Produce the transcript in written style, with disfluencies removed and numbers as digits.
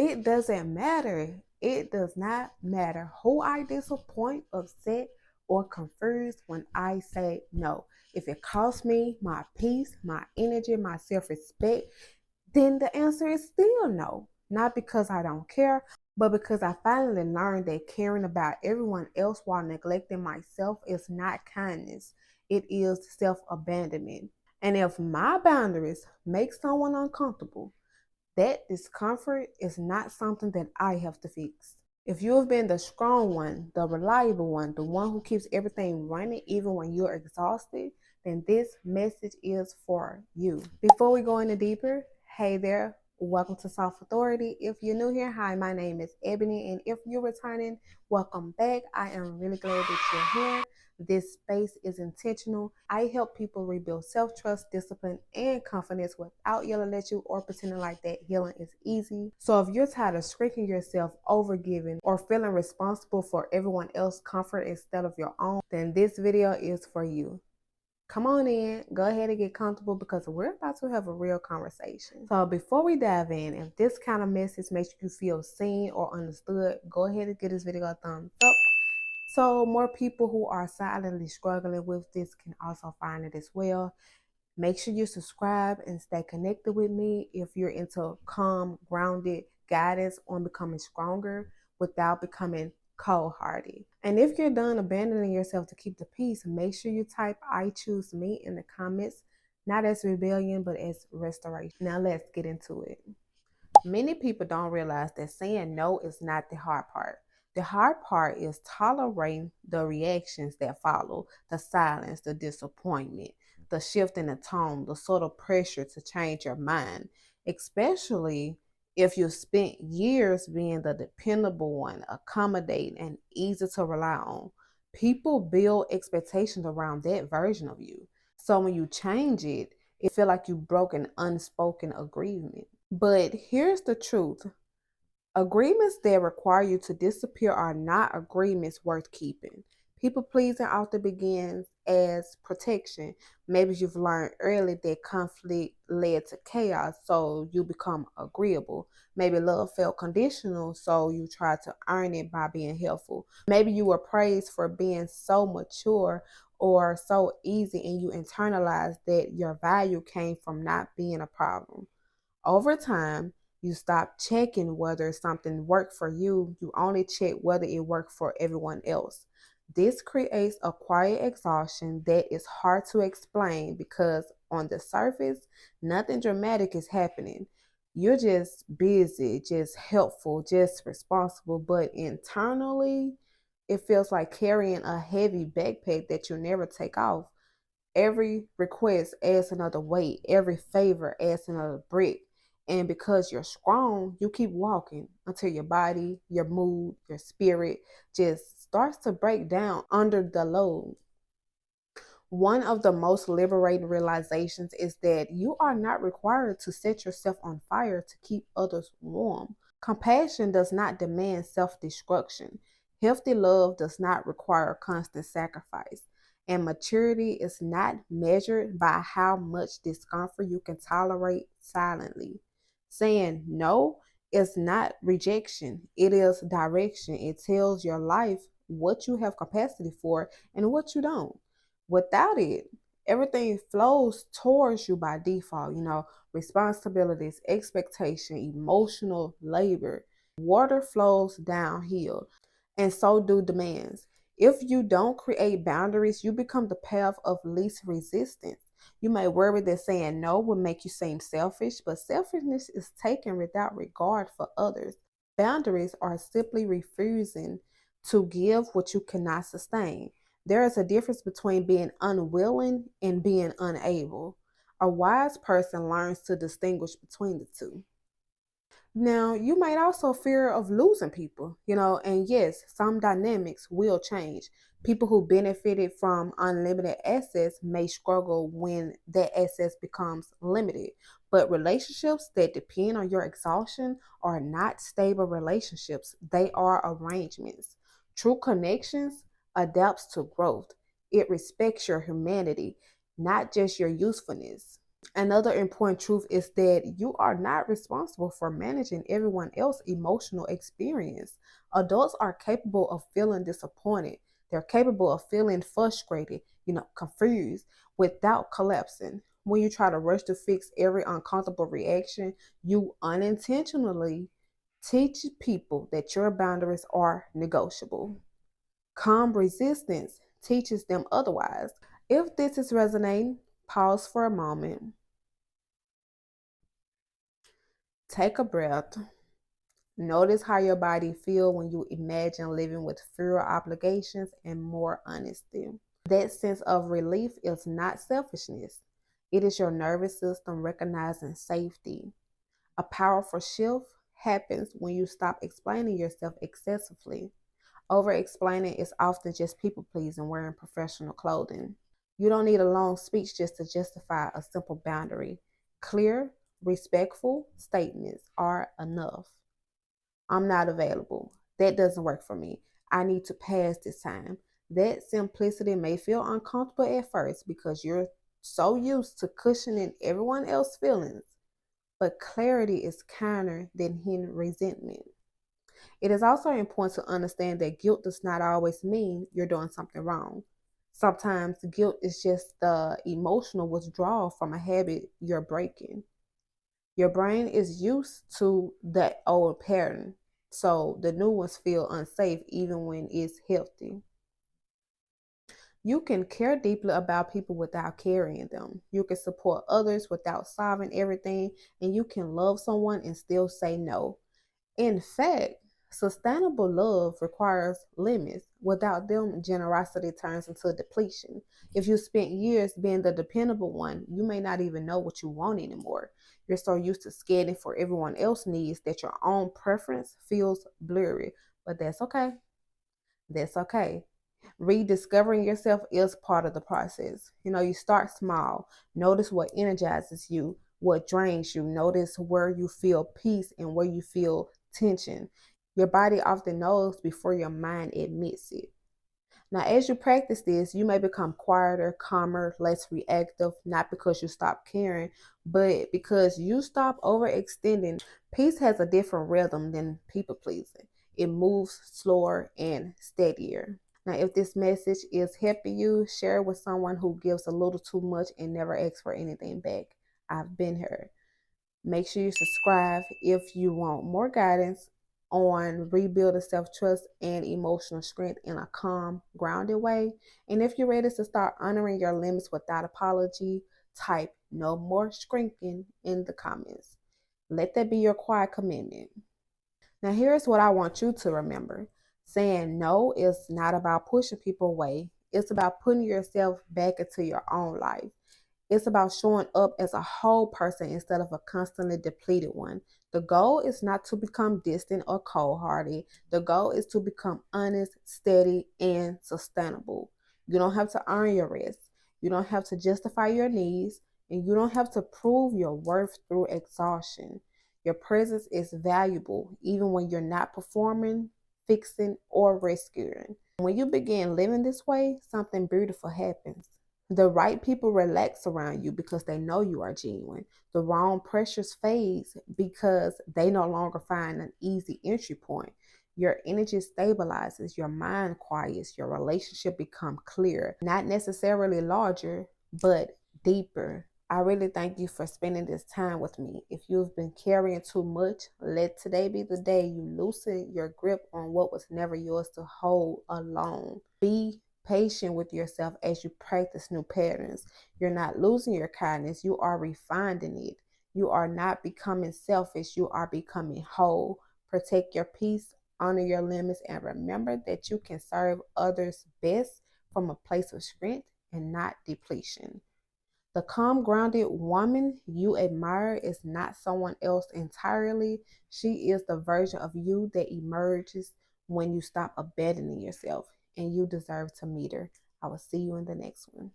It doesn't matter. It does not matter who I disappoint, upset, or confuse when I say no. If it costs me my peace, my energy, my self respect, then the answer is still no. Not because I don't care, but because I finally learned that caring about everyone else while neglecting myself is not kindness, it is self abandonment. And if my boundaries make someone uncomfortable, that discomfort is not something that I have to fix. If you have been the strong one, the reliable one, the one who keeps everything running even when you're exhausted, then this message is for you. Before we go any deeper, hey there, welcome to Soft Authority. If you're new here, hi, my name is Ebony, and if you're returning, welcome back. I am really glad that you're here. This space is intentional. I help people rebuild self-trust, discipline, and confidence without yelling at you or pretending like that healing is easy. So if you're tired of shrinking yourself, overgiving, or feeling responsible for everyone else's comfort instead of your own, then this video is for you. Come on in, go ahead and get comfortable because we're about to have a real conversation. So before we dive in, if this kind of message makes you feel seen or understood, go ahead and give this video a thumbs up so more people who are silently struggling with this can also find it as well. Make sure you subscribe and stay connected with me if you're into calm, grounded guidance on becoming stronger without becoming cold-hearted. And if you're done abandoning yourself to keep the peace, make sure you type "I choose me" in the comments, not as rebellion, but as restoration. Now let's get into it. Many people don't realize that saying no is not the hard part. The hard part is tolerating the reactions that follow, the silence, the disappointment, the shift in the tone, the subtle pressure to change your mind, especially if you spent years being the dependable one, accommodating, and easy to rely on. People build expectations around that version of you. So when you change it, it feels like you broke an unspoken agreement. But here's the truth. Agreements that require you to disappear are not agreements worth keeping. People pleasing often begins as protection. Maybe you've learned early that conflict led to chaos, so you become agreeable. Maybe love felt conditional, so you try to earn it by being helpful. Maybe you were praised for being so mature or so easy, and you internalized that your value came from not being a problem. Over time, you stop checking whether something worked for you. You only check whether it worked for everyone else. This creates a quiet exhaustion that is hard to explain because on the surface, nothing dramatic is happening. You're just busy, just helpful, just responsible, but internally, it feels like carrying a heavy backpack that you never take off. Every request adds another weight, every favor adds another brick. And because you're strong, you keep walking until your body, your mood, your spirit just starts to break down under the load. One of the most liberating realizations is that you are not required to set yourself on fire to keep others warm. Compassion does not demand self destruction. Healthy love does not require constant sacrifice. And maturity is not measured by how much discomfort you can tolerate silently. Saying no is not rejection, it is direction. It tells your life what you have capacity for and what you don't. Without it, everything flows towards you by default, responsibilities, expectation, emotional labor. Water flows downhill, and so do demands. If you don't create boundaries, you become the path of least resistance. You may worry that saying no will make you seem selfish, but selfishness is taken without regard for others. Boundaries are simply refusing to give what you cannot sustain. There is a difference between being unwilling and being unable. A wise person learns to distinguish between the two. Now, you might also fear of losing people, and yes, some dynamics will change. People who benefited from unlimited access may struggle when that access becomes limited. But relationships that depend on your exhaustion are not stable relationships, they are arrangements. True connections adapts to growth. It respects your humanity, not just your usefulness. Another important truth is that you are not responsible for managing everyone else's emotional experience. Adults are capable of feeling disappointed. They're capable of feeling frustrated, confused without collapsing. When you try to rush to fix every uncomfortable reaction, you unintentionally teach people that your boundaries are negotiable. Calm resistance teaches them otherwise. If this is resonating, pause for a moment. Take a breath. Notice how your body feels when you imagine living with fewer obligations and more honesty. That sense of relief is not selfishness. It is your nervous system recognizing safety. A powerful shift happens when you stop explaining yourself excessively. Over explaining is often just people pleasing wearing professional clothing. You don't need a long speech just to justify a simple boundary. Clear, respectful statements are enough. I'm not available. That doesn't work for me. I need to pass this time. That simplicity may feel uncomfortable at first because you're so used to cushioning everyone else's feelings, but clarity is kinder than hidden resentment. It is also important to understand that guilt does not always mean you're doing something wrong. Sometimes guilt is just the emotional withdrawal from a habit you're breaking. Your brain is used to that old pattern, so the new ones feel unsafe even when it's healthy. You can care deeply about people without carrying them. You can support others without solving everything, and you can love someone and still say no. In fact, sustainable love requires limits. Without them, generosity turns into depletion. If you spent years being the dependable one, you may not even know what you want anymore. You're so used to scanning for everyone else's needs that your own preference feels blurry. But that's okay. That's okay. Rediscovering yourself is part of the process. You start small. Notice what energizes you, what drains you. Notice where you feel peace and where you feel tension. Your body often knows before your mind admits it. Now, as you practice this, you may become quieter, calmer, less reactive, not because you stop caring, but because you stop overextending. Peace has a different rhythm than people pleasing. It moves slower and steadier. Now, if this message is helping you, share it with someone who gives a little too much and never asks for anything back. I've been here. Make sure you subscribe if you want more guidance on rebuilding self trust and emotional strength in a calm, grounded way. And if you're ready to start honoring your limits without apology, type no more shrinking in the comments. Let that be your quiet commitment. Now, here's what I want you to remember: saying no is not about pushing people away, it's about putting yourself back into your own life. It's about showing up as a whole person instead of a constantly depleted one. The goal is not to become distant or cold hearted. The goal is to become honest, steady, and sustainable. You don't have to earn your rest. You don't have to justify your needs. And you don't have to prove your worth through exhaustion. Your presence is valuable even when you're not performing, fixing, or rescuing. When you begin living this way, something beautiful happens. The right people relax around you because they know you are genuine. The wrong pressures fades because they no longer find an easy entry point. Your energy stabilizes, your mind quiets, your relationship become clear, not necessarily larger, but deeper. I really thank you for spending this time with me. If you've been carrying too much, let today be the day you loosen your grip on what was never yours to hold alone. Be patient with yourself as you practice new patterns. You're not losing your kindness, you are refining it. You are not becoming selfish, you are becoming whole. Protect your peace, honor your limits, and remember that you can serve others best from a place of strength and not depletion. The calm, grounded woman you admire is not someone else entirely. She is the version of you that emerges when you stop abandoning yourself, and you deserve to meet her. I will see you in the next one.